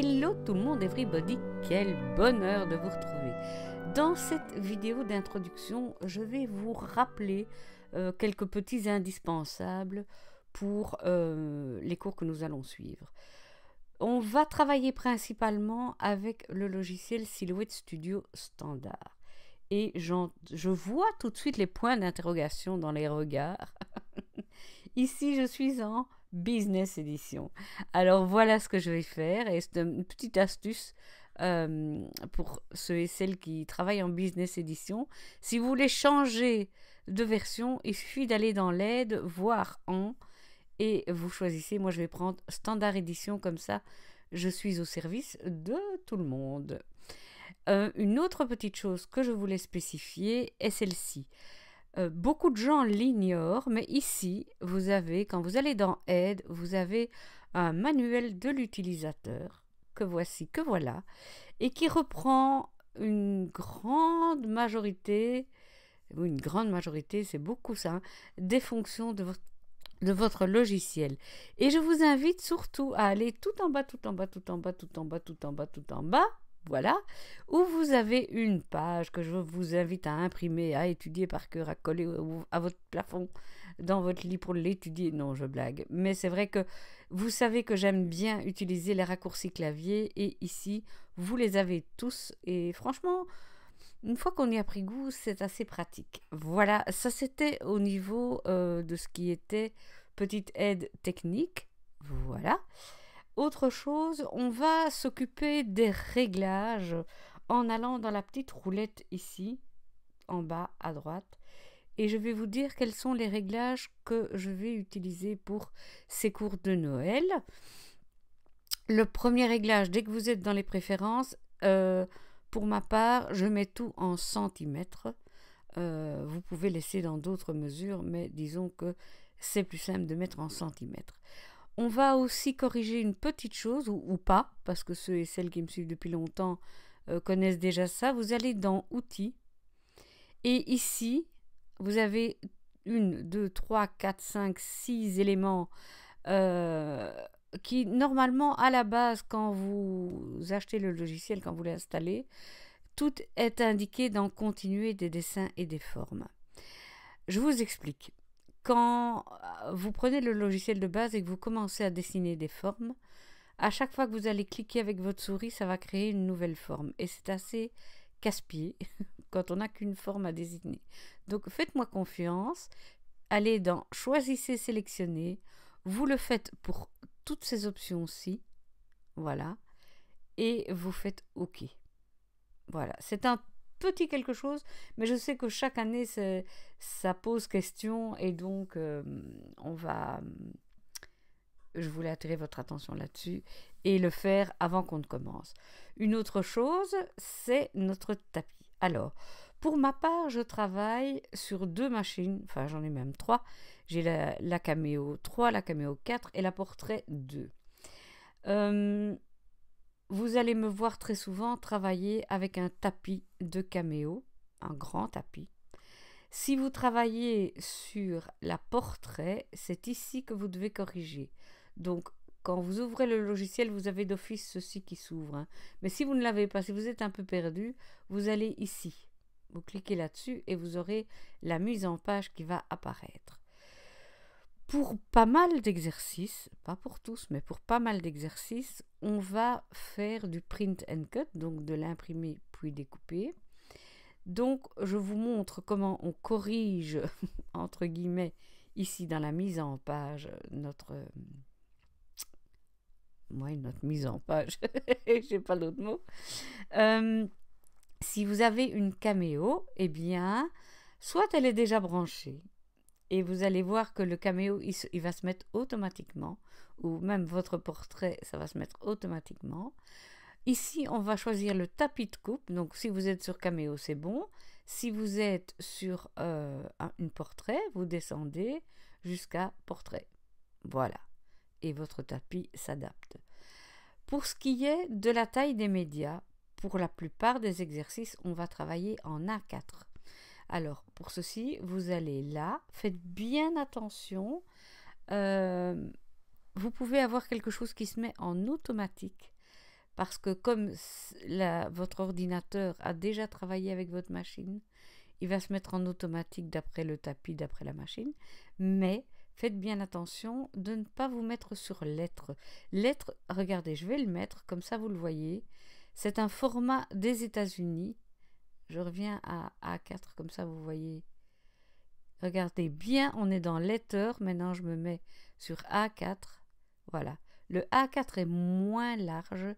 Hello tout le monde, everybody, quel bonheur de vous retrouver. Dans cette vidéo d'introduction, je vais vous rappeler quelques petits indispensables pour les cours que nous allons suivre. On va travailler principalement avec le logiciel Silhouette Studio Standard. Et je vois tout de suite les points d'interrogation dans les regards. Ici, je suis en Business Edition. Alors, voilà ce que je vais faire. Et c'est une petite astuce pour ceux et celles qui travaillent en Business Edition. Si vous voulez changer de version, il suffit d'aller dans l'aide, voir en, et vous choisissez. Moi, je vais prendre Standard Edition, comme ça, je suis au service de tout le monde. Une autre petite chose que je voulais spécifier est celle-ci. Beaucoup de gens l'ignorent, mais ici, vous avez, quand vous allez dans Aide, vous avez un manuel de l'utilisateur, que voici, que voilà, et qui reprend une grande majorité, c'est beaucoup ça, des fonctions de votre logiciel. Et je vous invite surtout à aller tout en bas, tout en bas, tout en bas, tout en bas, tout en bas, tout en bas, voilà, où vous avez une page que je vous invite à imprimer, à étudier par cœur, à coller à votre plafond, dans votre lit pour l'étudier. Non, je blague. Mais c'est vrai que vous savez que j'aime bien utiliser les raccourcis clavier, et ici, vous les avez tous. Et franchement, une fois qu'on y a pris goût, c'est assez pratique. Voilà, ça c'était au niveau de ce qui était petite aide technique. Voilà. Autre chose, on va s'occuper des réglages en allant dans la petite roulette ici, en bas à droite. Et je vais vous dire quels sont les réglages que je vais utiliser pour ces cours de Noël. Le premier réglage, dès que vous êtes dans les préférences, pour ma part, je mets tout en centimètres. Vous pouvez laisser dans d'autres mesures, mais disons que c'est plus simple de mettre en centimètres. On va aussi corriger une petite chose, ou pas, parce que ceux et celles qui me suivent depuis longtemps connaissent déjà ça. Vous allez dans Outils, et ici, vous avez 1, 2, 3, 4, 5, 6 éléments qui, normalement, à la base, quand vous achetez le logiciel, quand vous l'installez, tout est indiqué dans Continuer des dessins et des formes. Je vous explique. Quand vous prenez le logiciel de base et que vous commencez à dessiner des formes, à chaque fois que vous allez cliquer avec votre souris, ça va créer une nouvelle forme. Et c'est assez casse-pied quand on n'a qu'une forme à dessiner. Donc faites-moi confiance, allez dans Choisissez, sélectionner, vous le faites pour toutes ces options-ci, voilà, et vous faites OK. Voilà, c'est un petit quelque chose, mais je sais que chaque année ça pose question, et donc je voulais attirer votre attention là-dessus et le faire avant qu'on ne commence. Une autre chose, c'est notre tapis. Alors, pour ma part, je travaille sur 2 machines, enfin j'en ai même 3. J'ai la Cameo 3, la Cameo 4 et la Portrait 2. Vous allez me voir très souvent travailler avec un tapis de Cameo, un grand tapis. Si vous travaillez sur la Portrait, c'est ici que vous devez corriger. Donc, quand vous ouvrez le logiciel, vous avez d'office ceci qui s'ouvre. Hein. Mais si vous ne l'avez pas, si vous êtes un peu perdu, vous allez ici. Vous cliquez là-dessus et vous aurez la mise en page qui va apparaître. Pour pas mal d'exercices, pas pour tous, mais pour pas mal d'exercices, on va faire du print and cut, donc de l'imprimer puis découper. Donc, je vous montre comment on corrige, entre guillemets, ici dans la mise en page, notre mise en page, j'ai pas d'autre mot. Si vous avez une Cameo, eh bien, soit elle est déjà branchée, et vous allez voir que le Cameo, il va se mettre automatiquement, ou même votre Portrait, ça va se mettre automatiquement. Ici, on va choisir le tapis de coupe. Donc, si vous êtes sur Cameo, c'est bon. Si vous êtes sur une Portrait, vous descendez jusqu'à Portrait. Voilà. Et votre tapis s'adapte. Pour ce qui est de la taille des médias, pour la plupart des exercices, on va travailler en A4. Alors, pour ceci, vous allez là, faites bien attention. Vous pouvez avoir quelque chose qui se met en automatique. parce que comme votre ordinateur a déjà travaillé avec votre machine, il va se mettre en automatique d'après le tapis, d'après la machine, mais faites bien attention de ne pas vous mettre sur lettres. Lettres, regardez, je vais le mettre, comme ça vous le voyez. C'est un format des États-Unis. Je reviens à A4, comme ça vous voyez. Regardez bien, on est dans Letter. Maintenant, je me mets sur A4. Voilà. Le A4 est moins large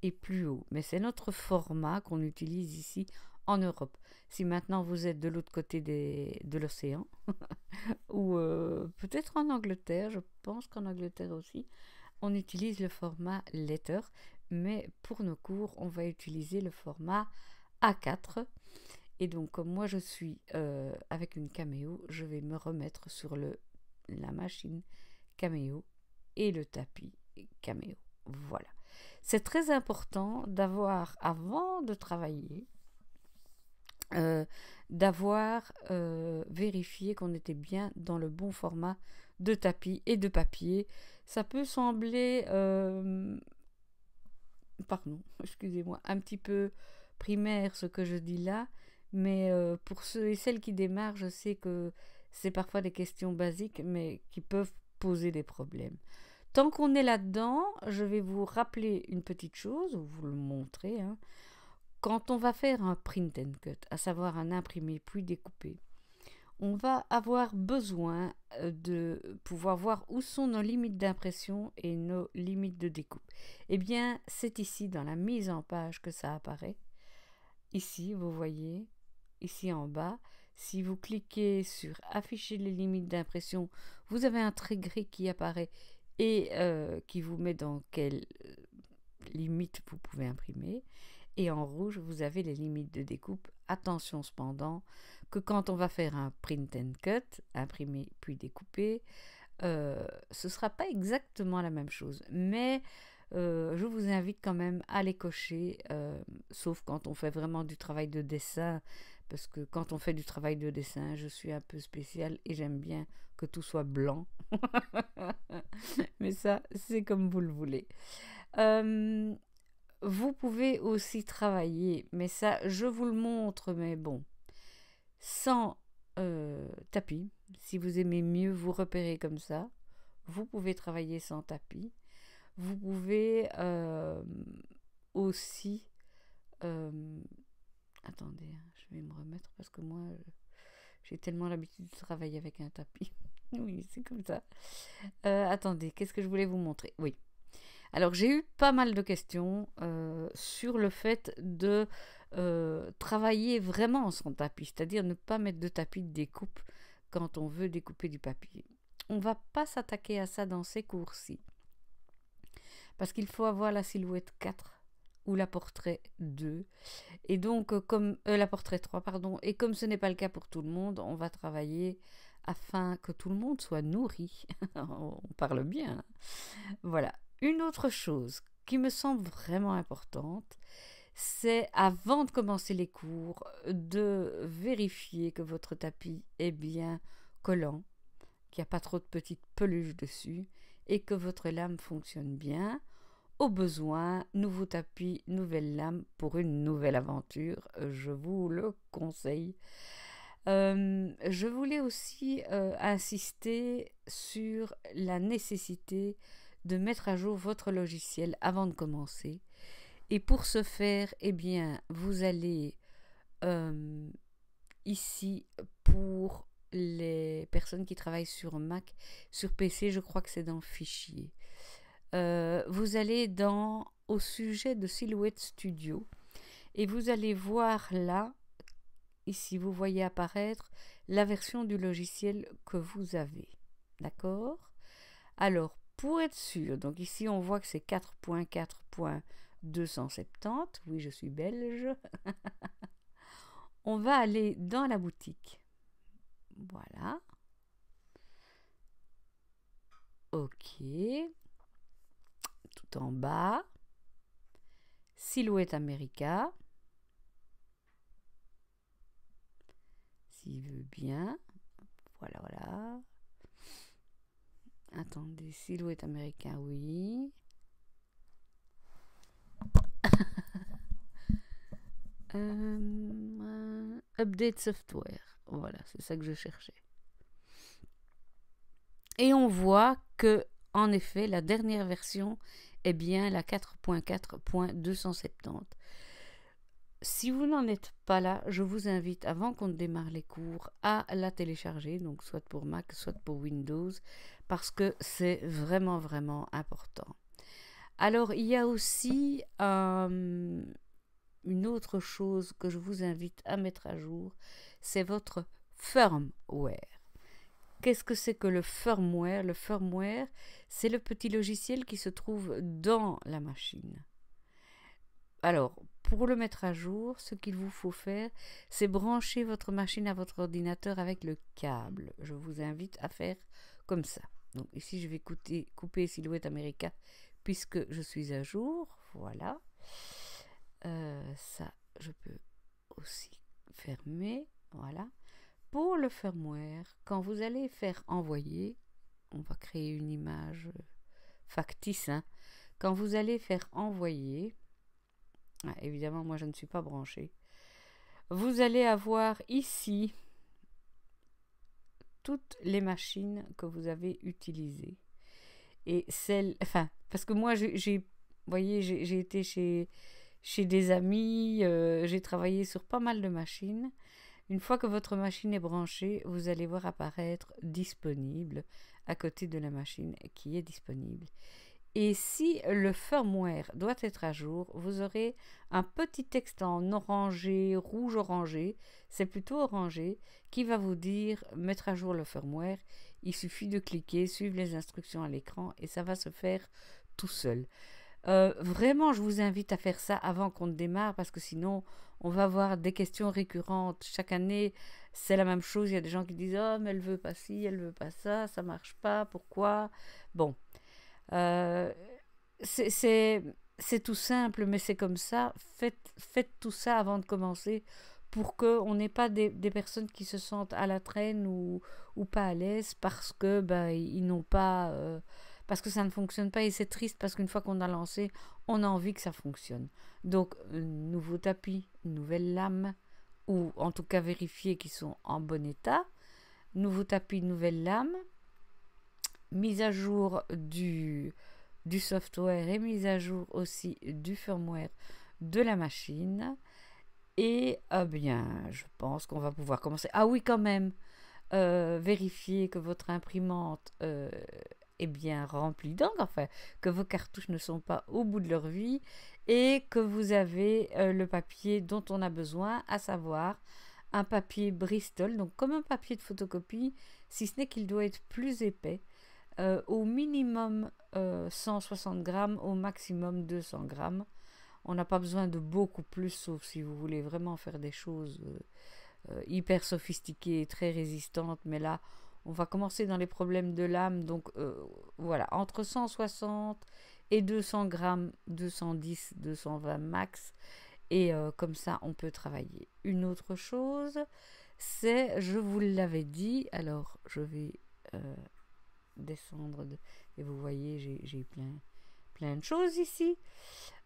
et plus haut, mais c'est notre format qu'on utilise ici en Europe. Si maintenant vous êtes de l'autre côté de l'océan, ou peut-être en Angleterre, je pense qu'en Angleterre aussi, on utilise le format Letter, mais pour nos cours, on va utiliser le format A4. Et donc, comme moi je suis avec une Cameo, je vais me remettre sur la machine Cameo et le tapis Cameo. Voilà. C'est très important d'avoir, avant de travailler, d'avoir vérifié qu'on était bien dans le bon format de tapis et de papier. Ça peut sembler, pardon, excusez-moi, un petit peu primaire ce que je dis là, mais pour ceux et celles qui démarrent, je sais que c'est parfois des questions basiques, mais qui peuvent poser des problèmes. Tant qu'on est là-dedans, je vais vous rappeler une petite chose, ou vous le montrer. Hein. Quand on va faire un print and cut, à savoir un imprimé puis découpé, on va avoir besoin de pouvoir voir où sont nos limites d'impression et nos limites de découpe. Eh bien, c'est ici dans la mise en page que ça apparaît. Ici, vous voyez, ici en bas, si vous cliquez sur afficher les limites d'impression, vous avez un trait gris qui apparaît et qui vous met dans quelle limite vous pouvez imprimer. Et en rouge, vous avez les limites de découpe. Attention cependant que quand on va faire un print and cut, imprimer puis découper, ce ne sera pas exactement la même chose. Mais je vous invite quand même à les cocher, sauf quand on fait vraiment du travail de dessin, parce que quand on fait du travail de dessin, je suis un peu spéciale et j'aime bien que tout soit blanc. Mais ça, c'est comme vous le voulez. Vous pouvez aussi travailler, mais ça, je vous le montre, mais bon, sans tapis. Si vous aimez mieux vous repérer comme ça, vous pouvez travailler sans tapis. Vous pouvez aussi... attendez, je vais me remettre parce que moi, j'ai tellement l'habitude de travailler avec un tapis. Oui, c'est comme ça. Attendez, qu'est-ce que je voulais vous montrer? Oui. Alors, j'ai eu pas mal de questions sur le fait de travailler vraiment sans tapis, c'est-à-dire ne pas mettre de tapis de découpe quand on veut découper du papier. On ne va pas s'attaquer à ça dans ces cours-ci, parce qu'il faut avoir la silhouette 4 ou la portrait 2, et donc comme la portrait 3, pardon, et comme ce n'est pas le cas pour tout le monde, on va travailler afin que tout le monde soit nourri. On parle bien. Hein. Voilà. Une autre chose qui me semble vraiment importante, c'est avant de commencer les cours, de vérifier que votre tapis est bien collant, qu'il n'y a pas trop de petites peluches dessus et que votre lame fonctionne bien. Au besoin, nouveau tapis, nouvelle lame pour une nouvelle aventure, je vous le conseille. Je voulais aussi insister sur la nécessité de mettre à jour votre logiciel avant de commencer. Et pour ce faire, eh bien, vous allez ici pour les personnes qui travaillent sur Mac, sur PC, je crois que c'est dans Fichier. Vous allez au sujet de Silhouette Studio et vous allez voir là, ici vous voyez apparaître la version du logiciel que vous avez. D'accord? Alors, pour être sûr, donc ici on voit que c'est 4.4.270, oui je suis belge, on va aller dans la boutique, voilà, ok, tout en bas, Silhouette America, s'il veut bien, voilà, attendez, Silhouette America, oui. Update software. Voilà, c'est ça que je cherchais. Et on voit que, en effet, la dernière version est bien la 4.4.270. Si vous n'en êtes pas là, je vous invite, avant qu'on démarre les cours, à la télécharger, donc soit pour Mac, soit pour Windows, parce que c'est vraiment, vraiment important. Alors, il y a aussi une autre chose que je vous invite à mettre à jour, c'est votre firmware. Qu'est-ce que c'est que le firmware? Le firmware, c'est le petit logiciel qui se trouve dans la machine. Alors, pour le mettre à jour, ce qu'il vous faut faire, c'est brancher votre machine à votre ordinateur avec le câble. Je vous invite à faire comme ça. Donc ici, je vais couper Silhouette America puisque je suis à jour. Voilà. Ça, je peux aussi fermer. Voilà. Pour le firmware, quand vous allez faire envoyer, on va créer une image factice. Quand vous allez faire envoyer, évidemment, moi je ne suis pas branchée, vous allez avoir ici toutes les machines que vous avez utilisées. Et celles, enfin, parce que moi j'ai été chez des amis, j'ai travaillé sur pas mal de machines. Une fois que votre machine est branchée, vous allez voir apparaître disponible à côté de la machine qui est disponible. Et si le firmware doit être à jour, vous aurez un petit texte en orangé, rouge orangé, c'est plutôt orangé, qui va vous dire mettre à jour le firmware. Il suffit de cliquer, suivre les instructions à l'écran et ça va se faire tout seul. Vraiment, je vous invite à faire ça avant qu'on ne démarre parce que sinon, on va avoir des questions récurrentes. Chaque année, c'est la même chose. Il y a des gens qui disent « Oh, mais elle veut pas ci, elle veut pas ça, ça marche pas, pourquoi ?» Bon, c'est tout simple, mais c'est comme ça. Faites tout ça avant de commencer pour qu'on n'ait pas des personnes qui se sentent à la traîne ou pas à l'aise parce que ils n'ont pas... parce que ça ne fonctionne pas et c'est triste parce qu'une fois qu'on a lancé, on a envie que ça fonctionne. Donc, nouveau tapis, nouvelle lame, ou en tout cas vérifier qu'ils sont en bon état. Nouveau tapis, nouvelle lame. Mise à jour du software et mise à jour aussi du firmware de la machine. Et bien, je pense qu'on va pouvoir commencer. Ah oui, quand même, vérifier que votre imprimante est bien remplie d'encre, enfin, que vos cartouches ne sont pas au bout de leur vie et que vous avez le papier dont on a besoin, à savoir un papier Bristol, donc comme un papier de photocopie, si ce n'est qu'il doit être plus épais, au minimum 160 grammes, au maximum 200 grammes. On n'a pas besoin de beaucoup plus, sauf si vous voulez vraiment faire des choses hyper sophistiquées, très résistantes, mais là, on va commencer dans les problèmes de lame, donc voilà, entre 160 et 200 grammes, 210, 220 max, et comme ça, on peut travailler. Une autre chose, c'est, je vous l'avais dit, alors je vais descendre, et vous voyez, j'ai plein de choses ici.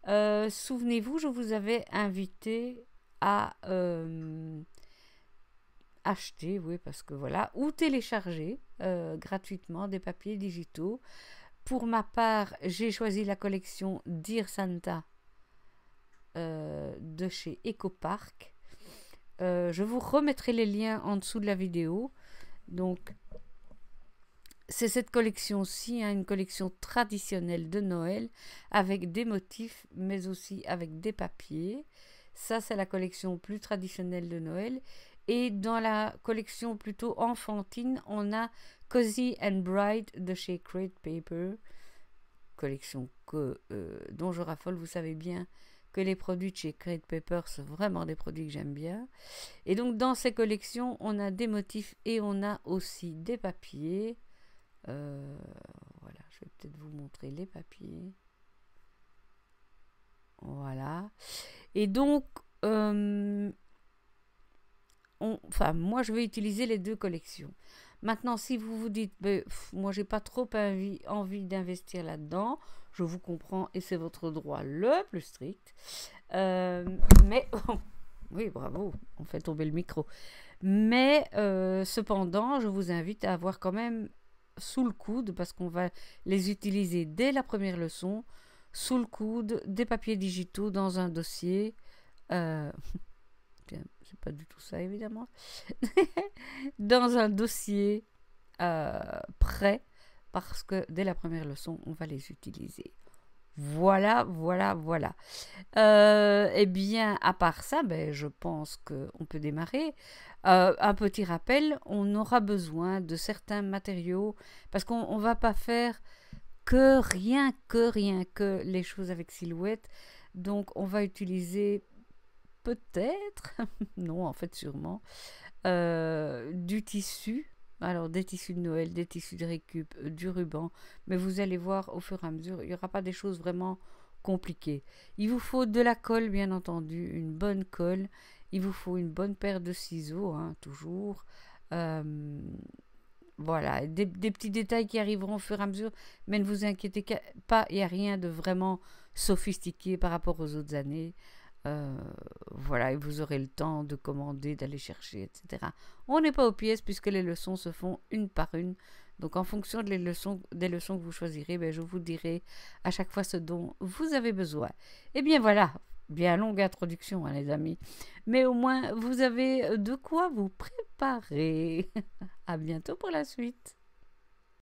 Souvenez-vous, je vous avais invité à... acheter, oui, parce que voilà, ou télécharger gratuitement des papiers digitaux. Pour ma part, j'ai choisi la collection Dear Santa de chez EcoPark. Je vous remettrai les liens en dessous de la vidéo. Donc, c'est cette collection-ci, une collection traditionnelle de Noël avec des motifs, mais aussi avec des papiers. Ça, c'est la collection plus traditionnelle de Noël. Et dans la collection plutôt enfantine, on a Cozy and Bright de chez Crate Paper. Collection dont je raffole, vous savez bien que les produits de chez Crate Paper sont vraiment des produits que j'aime bien. Et donc dans ces collections, on a des motifs et on a aussi des papiers. Voilà, je vais peut-être vous montrer les papiers. Voilà. Et donc... moi je vais utiliser les deux collections. Maintenant, si vous vous dites moi j'ai pas trop envie d'investir là-dedans, je vous comprends et c'est votre droit le plus strict, mais Oui, bravo, on fait tomber le micro. Mais cependant, je vous invite à avoir quand même sous le coude, parce qu'on va les utiliser dès la première leçon, sous le coude, des papiers digitaux dans un dossier. Euh, c'est pas du tout ça, évidemment. Dans un dossier prêt, parce que dès la première leçon, on va les utiliser. Voilà, voilà, voilà. Eh bien, à part ça, ben, je pense qu'on peut démarrer. Un petit rappel, on aura besoin de certains matériaux parce qu'on ne va pas faire rien que les choses avec silhouette. Donc, on va utiliser peut-être, non, en fait, sûrement, du tissu. Alors, des tissus de Noël, des tissus de récup, du ruban. Mais vous allez voir au fur et à mesure, il n'y aura pas des choses vraiment compliquées. Il vous faut de la colle, bien entendu, une bonne colle. Il vous faut une bonne paire de ciseaux, hein, toujours. Euh, voilà, des petits détails qui arriveront au fur et à mesure. Mais ne vous inquiétez pas, il n'y a rien de vraiment sophistiqué par rapport aux autres années. Euh, voilà, et vous aurez le temps de commander, d'aller chercher, etc. On n'est pas aux pièces puisque les leçons se font une par une. Donc en fonction des leçons que vous choisirez, ben, je vous dirai à chaque fois ce dont vous avez besoin. Et bien voilà, bien longue introduction, hein, les amis. Mais au moins, vous avez de quoi vous préparer. À bientôt pour la suite.